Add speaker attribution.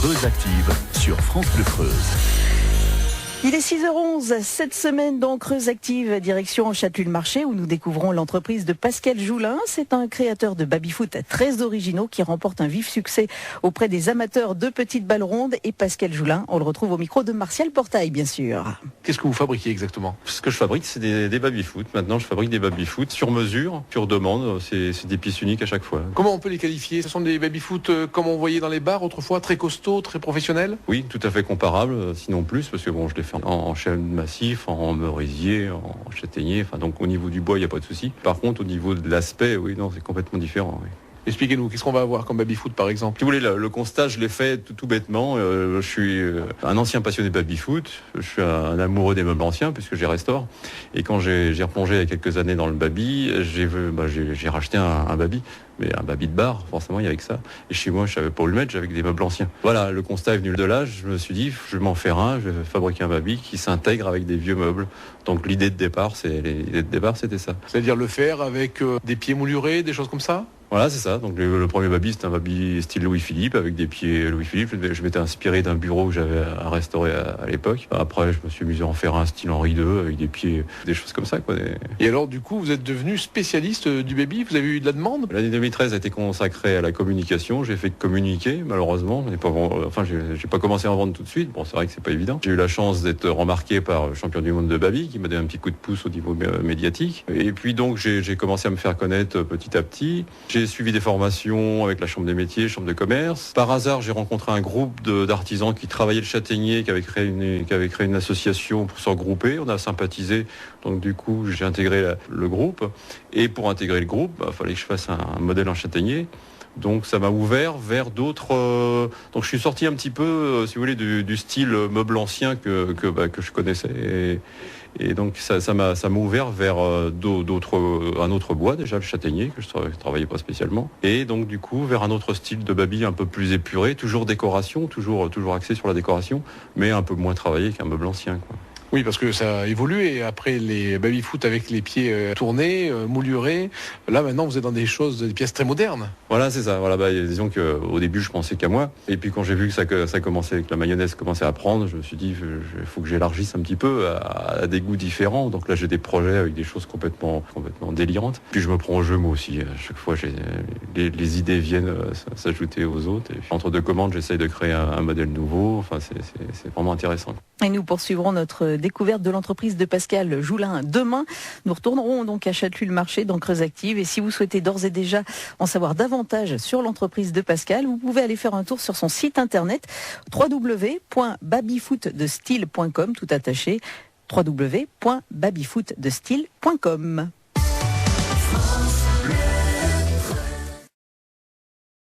Speaker 1: Creuse Active sur France Bleu Creuse.
Speaker 2: Il est 6h11, cette semaine dans Creuse Active, direction Châtellus-le-Marché où nous découvrons l'entreprise de Pascal Joulin. C'est un créateur de baby-foot très originaux qui remporte un vif succès auprès des amateurs de petites balles rondes. Et Pascal Joulin, on le retrouve au micro de Martial Portail, bien sûr.
Speaker 3: Qu'est-ce que vous fabriquez exactement ?
Speaker 4: Ce que je fabrique, c'est des baby-foot. Maintenant, je fabrique des baby-foot sur mesure, sur demande. C'est des pièces uniques à chaque fois.
Speaker 3: Comment on peut les qualifier ? Ce sont des baby-foot comme on voyait dans les bars autrefois, très costauds, très professionnels ?
Speaker 4: Oui, tout à fait comparables, sinon plus, parce que bon, je les fais en chêne massif, en merisier, en châtaignier. Enfin, donc au niveau du bois, il n'y a pas de souci. Par contre, au niveau de l'aspect, oui, non, c'est complètement différent. Oui.
Speaker 3: Expliquez-nous, qu'est-ce qu'on va avoir comme baby-foot par exemple ?
Speaker 4: Si vous voulez, le constat, je l'ai fait tout bêtement. Je suis un ancien passionné de baby-foot. Je suis un amoureux des meubles anciens puisque j'ai restaure. Et quand j'ai replongé il y a quelques années dans le baby, j'ai racheté un baby. Mais un baby de bar, forcément, il y avait que ça. Et chez moi, je savais pas où le mettre, j'avais que des meubles anciens. Voilà, le constat est venu de là. Je me suis dit, je vais m'en faire un, je vais fabriquer un baby qui s'intègre avec des vieux meubles. Donc l'idée de départ, c'était ça.
Speaker 3: C'est-à-dire le faire avec des pieds moulurés, des choses comme ça ?
Speaker 4: Voilà, c'est ça. Donc le premier baby, c'était un baby style Louis-Philippe, avec des pieds Louis-Philippe. Je m'étais inspiré d'un bureau que j'avais à restaurer à l'époque. Après, je me suis amusé à en faire un style Henri II, avec des pieds, des choses comme ça, quoi.
Speaker 3: Et alors, du coup, vous êtes devenu spécialiste du baby ? Vous avez eu de la demande ?
Speaker 4: L'année 2013 a été consacrée à la communication. J'ai fait que communiquer, malheureusement. J'ai pas commencé à en vendre tout de suite. Bon, c'est vrai que c'est pas évident. J'ai eu la chance d'être remarqué par le champion du monde de baby, qui m'a donné un petit coup de pouce au niveau médiatique. Et puis donc, j'ai commencé à me faire connaître petit à petit. J'ai suivi des formations avec la Chambre des métiers, Chambre de commerce. Par hasard, j'ai rencontré un groupe d'artisans qui travaillaient le châtaignier, qui avait créé une association pour se regrouper. On a sympathisé. Donc du coup, j'ai intégré le groupe. Et pour intégrer le groupe, il fallait que je fasse un modèle en châtaignier. Donc ça m'a ouvert vers d'autres... Donc je suis sorti un petit peu, si vous voulez, du style meuble ancien que je connaissais. Et donc ça m'a ouvert vers un autre bois, déjà le châtaignier, que je travaillais pas spécialement. Et donc du coup vers un autre style de baby un peu plus épuré, toujours décoration, toujours axé sur la décoration, mais un peu moins travaillé qu'un meuble ancien, quoi.
Speaker 3: Oui, parce que ça a évolué. Après les baby-foot avec les pieds tournés, moulurés, là maintenant vous êtes dans des pièces très modernes.
Speaker 4: Voilà, c'est ça. Voilà, disons qu'au début je pensais qu'à moi. Et puis quand j'ai vu que ça commençait, que la mayonnaise commençait à prendre, je me suis dit il faut que j'élargisse un petit peu à des goûts différents. Donc là j'ai des projets avec des choses complètement délirantes. Puis je me prends au jeu moi aussi. À chaque fois les idées viennent s'ajouter aux autres. Et puis, entre deux commandes, j'essaye de créer un modèle nouveau. Enfin, c'est vraiment intéressant.
Speaker 2: Et nous poursuivrons notre découverte de l'entreprise de Pascal Joulin demain. Nous retournerons donc à Châtellus-le-Marché dans Creuse Active. Et si vous souhaitez d'ores et déjà en savoir davantage sur l'entreprise de Pascal, vous pouvez aller faire un tour sur son site internet www.babyfootdestyle.com, tout attaché, www.babyfootdestyle.com.